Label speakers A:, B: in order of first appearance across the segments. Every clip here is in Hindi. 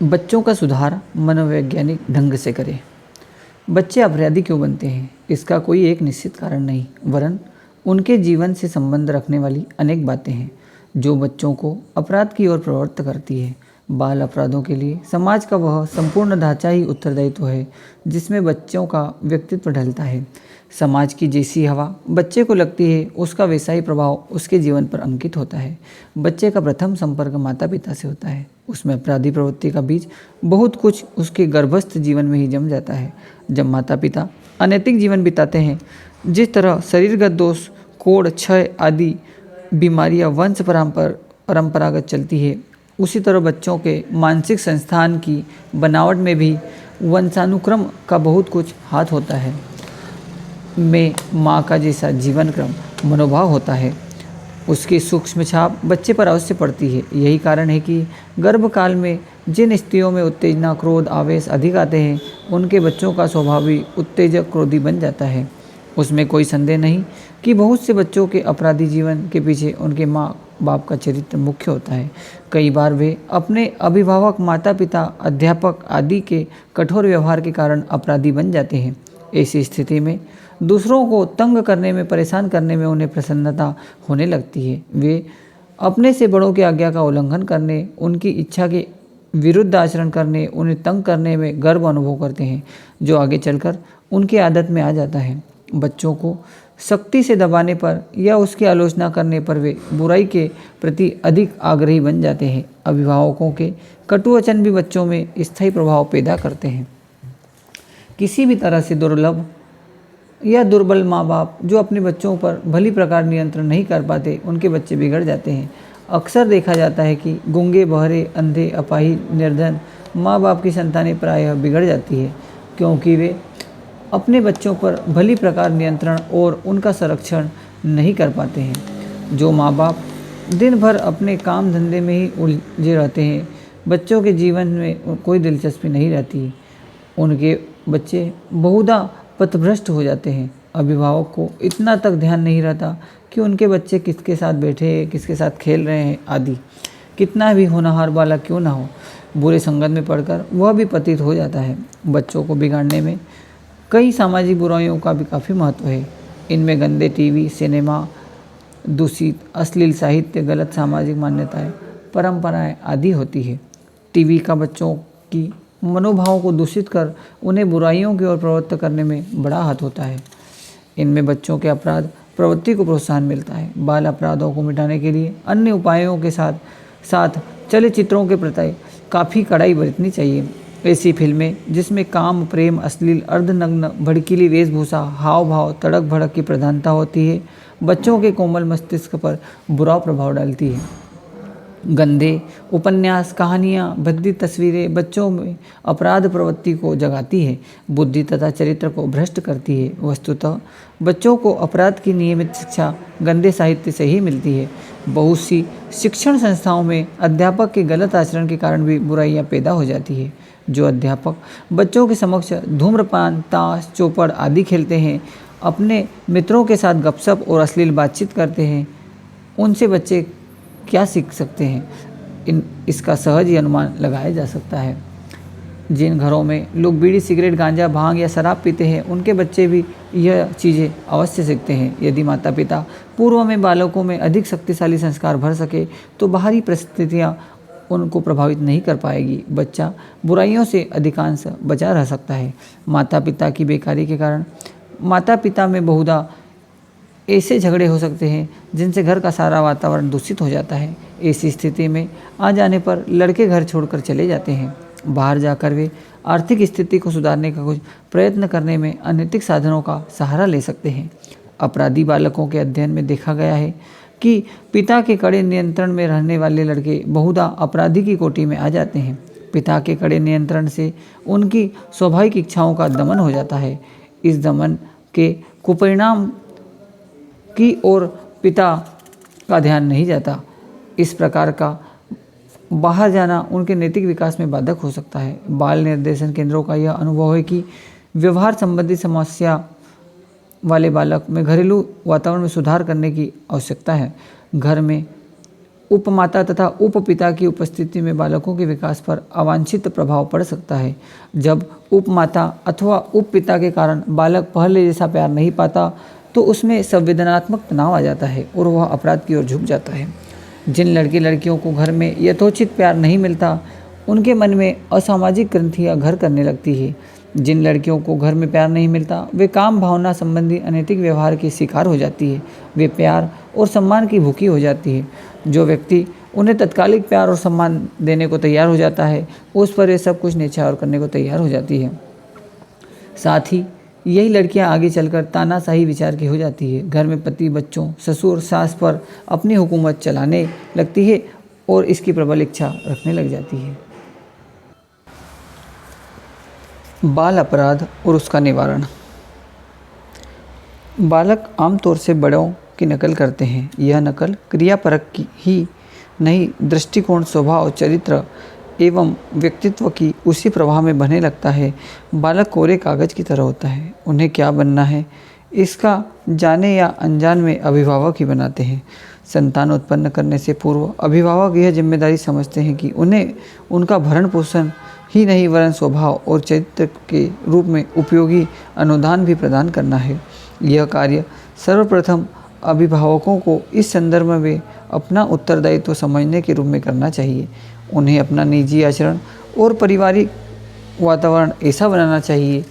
A: बच्चों का सुधार मनोवैज्ञानिक ढंग से करें। बच्चे अपराधी क्यों बनते हैं, इसका कोई एक निश्चित कारण नहीं, वरन उनके जीवन से संबंध रखने वाली अनेक बातें हैं जो बच्चों को अपराध की ओर प्रवृत्त करती है। बाल अपराधों के लिए समाज का वह संपूर्ण ढांचा ही उत्तरदायित्व है जिसमें बच्चों का व्यक्तित्व ढलता है। समाज की जैसी हवा बच्चे को लगती है, उसका वैसा ही प्रभाव उसके जीवन पर अंकित होता है। बच्चे का प्रथम संपर्क माता पिता से होता है। उसमें अपराधी प्रवृत्ति का बीज बहुत कुछ उसके गर्भस्थ जीवन में ही जम जाता है। जब माता पिता अनैतिक जीवन बिताते हैं, जिस तरह शरीरगत दोष, कोढ़, क्षय आदि बीमारियां वंश परंपरागत चलती है, उसी तरह बच्चों के मानसिक संस्थान की बनावट में भी वंशानुक्रम का बहुत कुछ हाथ होता है। में माँ का जैसा जीवन क्रम मनोभाव होता है, उसकी सूक्ष्म छाप बच्चे पर अवश्य पड़ती है। यही कारण है कि गर्भकाल में जिन स्त्रियों में उत्तेजना, क्रोध, आवेश अधिक आते हैं, उनके बच्चों का स्वभाव भी उत्तेजक, क्रोधी बन जाता है। उसमें कोई संदेह नहीं कि बहुत से बच्चों के अपराधी जीवन के पीछे उनके माँ बाप का चरित्र मुख्य होता है। कई बार वे अपने अभिभावक, माता पिता, अध्यापक आदि के कठोर व्यवहार के कारण अपराधी बन जाते हैं। ऐसी स्थिति में दूसरों को तंग करने में, परेशान करने में उन्हें प्रसन्नता होने लगती है। वे अपने से बड़ों की आज्ञा का उल्लंघन करने, उनकी इच्छा के विरुद्ध आचरण करने, उन्हें तंग करने में गर्व अनुभव करते हैं, जो आगे चलकर उनकी आदत में आ जाता है। बच्चों को सख्ती से दबाने पर या उसकी आलोचना करने पर वे बुराई के प्रति अधिक आग्रही बन जाते हैं। अभिभावकों के कटु वचन भी बच्चों में स्थायी प्रभाव पैदा करते हैं। किसी भी तरह से दुर्लभ या दुर्बल माँ बाप जो अपने बच्चों पर भली प्रकार नियंत्रण नहीं कर पाते, उनके बच्चे बिगड़ जाते हैं। अक्सर देखा जाता है कि गूंगे, बहरे, अंधे, अपाहिज, निर्धन माँ बाप की संतानें प्रायः बिगड़ जाती है, क्योंकि वे अपने बच्चों पर भली प्रकार नियंत्रण और उनका संरक्षण नहीं कर पाते हैं। जो माँ बाप दिन भर अपने काम धंधे में ही उलझे रहते हैं, बच्चों के जीवन में कोई दिलचस्पी नहीं रहती, उनके बच्चे बहुधा पथभ्रष्ट हो जाते हैं। अभिभावक को इतना तक ध्यान नहीं रहता कि उनके बच्चे किसके साथ बैठे हैं, किसके साथ खेल रहे हैं आदि। कितना भी होनहार बालक क्यों ना हो, बुरे संगत में पड़कर वह भी पतित हो जाता है। बच्चों को बिगाड़ने में कई सामाजिक बुराइयों का भी काफ़ी महत्व है। इनमें गंदे टीवी, सिनेमा, दूषित अश्लील साहित्य, गलत सामाजिक मान्यताएं, परंपराएं आदि होती है। टीवी का बच्चों की मनोभावों को दूषित कर उन्हें बुराइयों की ओर प्रवृत्त करने में बड़ा हाथ होता है। इनमें बच्चों के अपराध प्रवृत्ति को प्रोत्साहन मिलता है। बाल अपराधों को मिटाने के लिए अन्य उपायों के साथ साथ चलचित्रों के प्रति काफ़ी कड़ाई बरतनी चाहिए। ऐसी फिल्में जिसमें काम, प्रेम, अश्लील, अर्धनग्न, भड़कीली वेशभूषा, हाव भाव, तड़क भड़क की प्रधानता होती है, बच्चों के कोमल मस्तिष्क पर बुरा प्रभाव डालती है। गंदे उपन्यास, कहानियाँ, भद्दी तस्वीरें बच्चों में अपराध प्रवृत्ति को जगाती है, बुद्धि तथा चरित्र को भ्रष्ट करती है। वस्तुतः बच्चों को अपराध की नियमित शिक्षा गंदे साहित्य से ही मिलती है। बहुत सी शिक्षण संस्थाओं में अध्यापक के गलत आचरण के कारण भी बुराइयां पैदा हो जाती है। जो अध्यापक बच्चों के समक्ष धूम्रपान, ताश, चौपड़ आदि खेलते हैं, अपने मित्रों के साथ गपशप और अश्लील बातचीत करते हैं, उनसे बच्चे क्या सीख सकते हैं, इसका सहज ही अनुमान लगाया जा सकता है। जिन घरों में लोग बीड़ी, सिगरेट, गांजा, भांग या शराब पीते हैं, उनके बच्चे भी यह चीज़ें अवश्य सीखते हैं। यदि माता पिता पूर्व में बालकों में अधिक शक्तिशाली संस्कार भर सके तो बाहरी परिस्थितियाँ उनको प्रभावित नहीं कर पाएगी। बच्चा बुराइयों से अधिकांश बचा रह सकता है। माता पिता की बेकारी के कारण माता पिता में बहुधा ऐसे झगड़े हो सकते हैं जिनसे घर का सारा वातावरण दूषित हो जाता है। ऐसी स्थिति में आ जाने पर लड़के घर छोड़कर चले जाते हैं। बाहर जाकर वे आर्थिक स्थिति को सुधारने का कुछ प्रयत्न करने में अनैतिक साधनों का सहारा ले सकते हैं। अपराधी बालकों के अध्ययन में देखा गया है कि पिता के कड़े नियंत्रण में रहने वाले लड़के बहुधा अपराधी की कोटि में आ जाते हैं। पिता के कड़े नियंत्रण से उनकी स्वाभाविक इच्छाओं का दमन हो जाता है। इस दमन के कुपरिणाम की ओर पिता का ध्यान नहीं जाता। इस प्रकार का बाहर जाना उनके नैतिक विकास में बाधक हो सकता है। बाल निर्देशन केंद्रों का यह अनुभव है कि व्यवहार संबंधी समस्या वाले बालक में घरेलू वातावरण में सुधार करने की आवश्यकता है। घर में उपमाता तथा उपपिता की उपस्थिति में बालकों के विकास पर अवांछित प्रभाव पड़ सकता है। जब उपमाता अथवा उपपिता के कारण बालक पहले जैसा प्यार नहीं पाता तो उसमें संवेदनात्मक तनाव आ जाता है और वह अपराध की ओर झुक जाता है। जिन लड़के लड़कियों को घर में यथोचित प्यार नहीं मिलता उनके मन में असामाजिक ग्रंथियाँ घर करने लगती है। जिन लड़कियों को घर में प्यार नहीं मिलता वे काम भावना संबंधी अनैतिक व्यवहार की शिकार हो जाती है। वे प्यार और सम्मान की भूखी हो जाती है। जो व्यक्ति उन्हें तत्कालिक प्यार और सम्मान देने को तैयार हो जाता है उस पर वे सब कुछ न्यौछावर करने को तैयार हो जाती है। साथ ही यही लड़कियां आगे चलकर तानाशाही विचार की हो जाती है। घर में पति, बच्चों, ससुर, सास पर अपनी हुकूमत चलाने लगती है और इसकी प्रबल इच्छा रखने लग जाती है। बाल अपराध और उसका निवारण। बालक आमतौर से बड़ों की नकल करते हैं। यह नकल क्रियापरक की ही नहीं, दृष्टिकोण, स्वभाव, चरित्र एवं व्यक्तित्व की उसी प्रवाह में बहने लगता है। बालक कोरे कागज की तरह होता है। उन्हें क्या बनना है इसका जाने या अनजान में अभिभावक ही बनाते हैं। संतान उत्पन्न करने से पूर्व अभिभावक यह जिम्मेदारी समझते हैं कि उन्हें उनका भरण पोषण ही नहीं वरन स्वभाव और चरित्र के रूप में उपयोगी अनुदान भी प्रदान करना है। यह कार्य सर्वप्रथम अभिभावकों को इस संदर्भ में अपना उत्तरदायित्व समझने के रूप में करना चाहिए। उन्हें अपना निजी आचरण और पारिवारिक वातावरण ऐसा बनाना चाहिए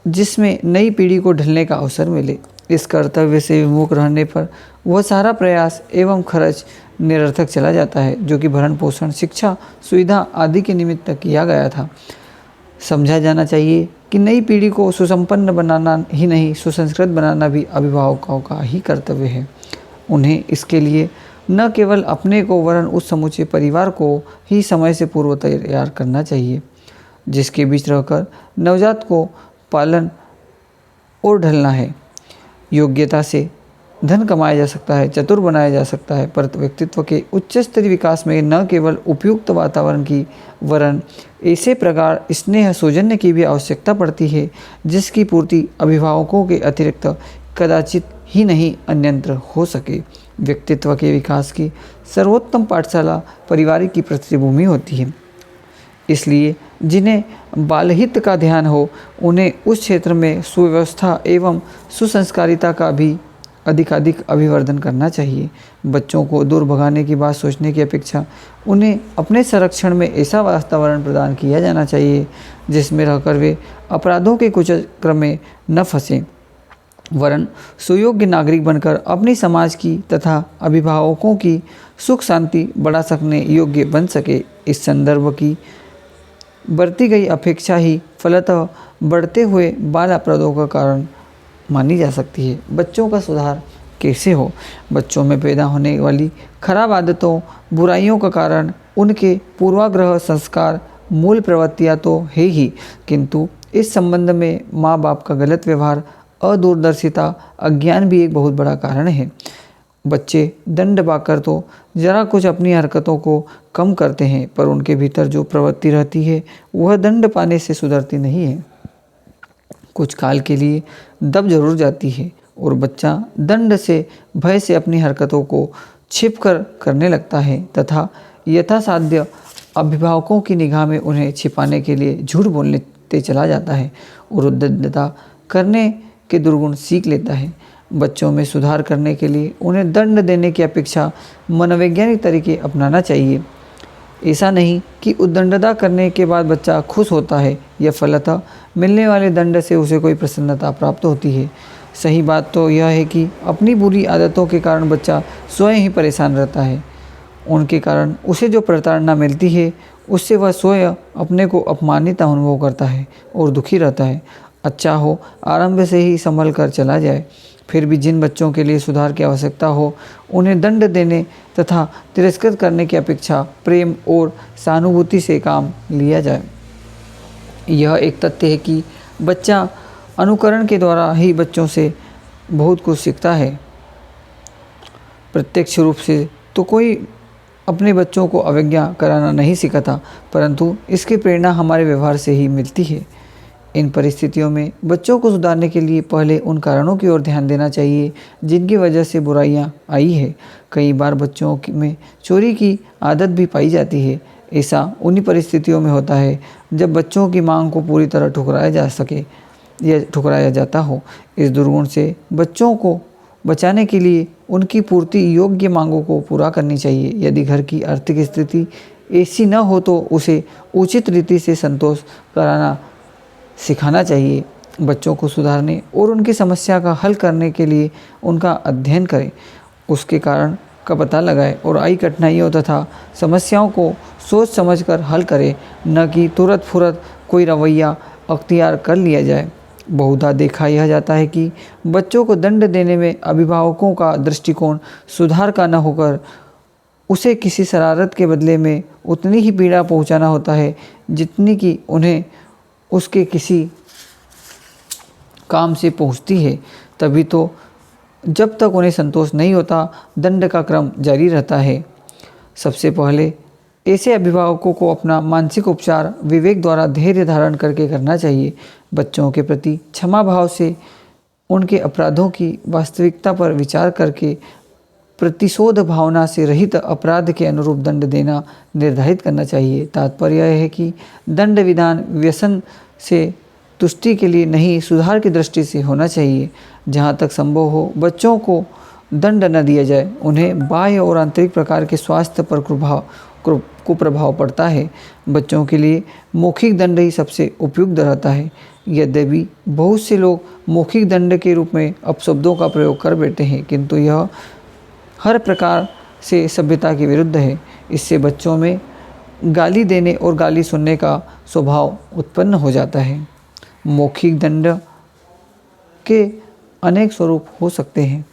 A: जिसमें नई पीढ़ी को ढलने का अवसर मिले। इस कर्तव्य से विमुख रहने पर वह सारा प्रयास एवं खर्च निरर्थक चला जाता है जो कि भरण पोषण, शिक्षा, सुविधा आदि के निमित्त किया गया था। समझा जाना चाहिए कि नई पीढ़ी को सुसंपन्न बनाना ही नहीं, सुसंस्कृत बनाना भी अभिभावकों का ही कर्तव्य है। उन्हें इसके लिए न केवल अपने को वरन उस समूचे परिवार को ही समय से पूर्व तैयार करना चाहिए जिसके बीच रहकर नवजात को पालन और ढलना है। योग्यता से धन कमाया जा सकता है, चतुर बनाया जा सकता है, पर व्यक्तित्व के उच्च स्तरीय विकास में न केवल उपयुक्त वातावरण की वरन ऐसे प्रकार स्नेह सौजन्य की भी आवश्यकता पड़ती है जिसकी पूर्ति अभिभावकों के अतिरिक्त कदाचित ही नहीं अन्यत्र हो सके। व्यक्तित्व के विकास की सर्वोत्तम पाठशाला पारिवारिक की पृष्ठभूमि होती है। इसलिए जिन्हें बालहित का ध्यान हो उन्हें उस क्षेत्र में सुव्यवस्था एवं सुसंस्कारिता का भी अधिकाधिक अभिवर्धन करना चाहिए। बच्चों को दूर भगाने की बात सोचने की अपेक्षा उन्हें अपने संरक्षण में ऐसा वातावरण प्रदान किया जाना चाहिए जिसमें रहकर वे अपराधों के कुचक्र में न फंसें वरन सुयोग्य नागरिक बनकर अपनी समाज की तथा अभिभावकों की सुख शांति बढ़ा सकने योग्य बन सके। इस संदर्भ की बढ़ती गई अपेक्षा ही फलतः बढ़ते हुए बाल अपराधों का कारण मानी जा सकती है। बच्चों का सुधार कैसे हो? बच्चों में पैदा होने वाली खराब आदतों, बुराइयों का कारण उनके पूर्वाग्रह, संस्कार, मूल प्रवृत्तियाँ तो है ही, किंतु इस संबंध में माँ बाप का गलत व्यवहार, अदूरदर्शिता, अज्ञान भी एक बहुत बड़ा कारण है। बच्चे दंड पाकर तो जरा कुछ अपनी हरकतों को कम करते हैं, पर उनके भीतर जो प्रवृत्ति रहती है वह दंड पाने से सुधरती नहीं है। कुछ काल के लिए दब जरूर जाती है और बच्चा दंड से, भय से अपनी हरकतों को छिपकर करने लगता है तथा यथासाध्य अभिभावकों की निगाह में उन्हें छिपाने के लिए झूठ बोलते चला जाता है और उद्दंडता करने के दुर्गुण सीख लेता है। बच्चों में सुधार करने के लिए उन्हें दंड देने की अपेक्षा मनोवैज्ञानिक तरीके अपनाना चाहिए। ऐसा नहीं कि उद्दंडता करने के बाद बच्चा खुश होता है या फलतः मिलने वाले दंड से उसे कोई प्रसन्नता प्राप्त होती है। सही बात तो यह है कि अपनी बुरी आदतों के कारण बच्चा स्वयं ही परेशान रहता है। उनके कारण उसे जो प्रताड़ना मिलती है उससे वह स्वयं अपने को अपमानित अनुभव करता है और दुखी रहता है। अच्छा हो आरंभ से ही संभल कर चला जाए। फिर भी जिन बच्चों के लिए सुधार की आवश्यकता हो उन्हें दंड देने तथा तिरस्कृत करने की अपेक्षा प्रेम और सहानुभूति से काम लिया जाए। यह एक तथ्य है कि बच्चा अनुकरण के द्वारा ही बच्चों से बहुत कुछ सीखता है। प्रत्यक्ष रूप से तो कोई अपने बच्चों को अवज्ञा कराना नहीं सिखाता, परंतु इसकी प्रेरणा हमारे व्यवहार से ही मिलती है। इन परिस्थितियों में बच्चों को सुधारने के लिए पहले उन कारणों की ओर ध्यान देना चाहिए जिनकी वजह से बुराइयां आई है। कई बार बच्चों में चोरी की आदत भी पाई जाती है। ऐसा उन्हीं परिस्थितियों में होता है जब बच्चों की मांग को पूरी तरह ठुकराया जाता हो। इस दुर्गुण से बच्चों को बचाने के लिए उनकी पूर्ति योग्य मांगों को पूरा करनी चाहिए। यदि घर की आर्थिक स्थिति ऐसी न हो तो उसे उचित रीति से संतोष कराना सिखाना चाहिए। बच्चों को सुधारने और उनकी समस्या का हल करने के लिए उनका अध्ययन करें, उसके कारण का पता लगाएं और आई कठिनाइयों तथा समस्याओं को सोच समझकर हल करें, न कि तुरंत फुरत कोई रवैया अख्तियार कर लिया जाए। बहुधा देखा यह जाता है कि बच्चों को दंड देने में अभिभावकों का दृष्टिकोण सुधार का न होकर उसे किसी शरारत के बदले में उतनी ही पीड़ा पहुंचाना होता है जितनी कि उन्हें उसके किसी काम से पहुंचती है। तभी तो जब तक उन्हें संतोष नहीं होता दंड का क्रम जारी रहता है। सबसे पहले ऐसे अभिभावकों को अपना मानसिक उपचार विवेक द्वारा धैर्य धारण करके करना चाहिए। बच्चों के प्रति क्षमा भाव से उनके अपराधों की वास्तविकता पर विचार करके प्रतिशोध भावना से रहित अपराध के अनुरूप दंड देना निर्धारित करना चाहिए। तात्पर्य यह है कि दंड विधान व्यसन से तुष्टि के लिए नहीं, सुधार की दृष्टि से होना चाहिए। जहाँ तक संभव हो बच्चों को दंड न दिया जाए। उन्हें बाह्य और आंतरिक प्रकार के स्वास्थ्य पर कुप्रभाव पड़ता है। बच्चों के लिए मौखिक दंड ही सबसे उपयुक्त रहता है। यद्यपि बहुत से लोग मौखिक दंड के रूप में अपशब्दों का प्रयोग कर बैठे हैं, किंतु यह हर प्रकार से सभ्यता के विरुद्ध है। इससे बच्चों में गाली देने और गाली सुनने का स्वभाव उत्पन्न हो जाता है। मौखिक दंड के अनेक स्वरूप हो सकते हैं।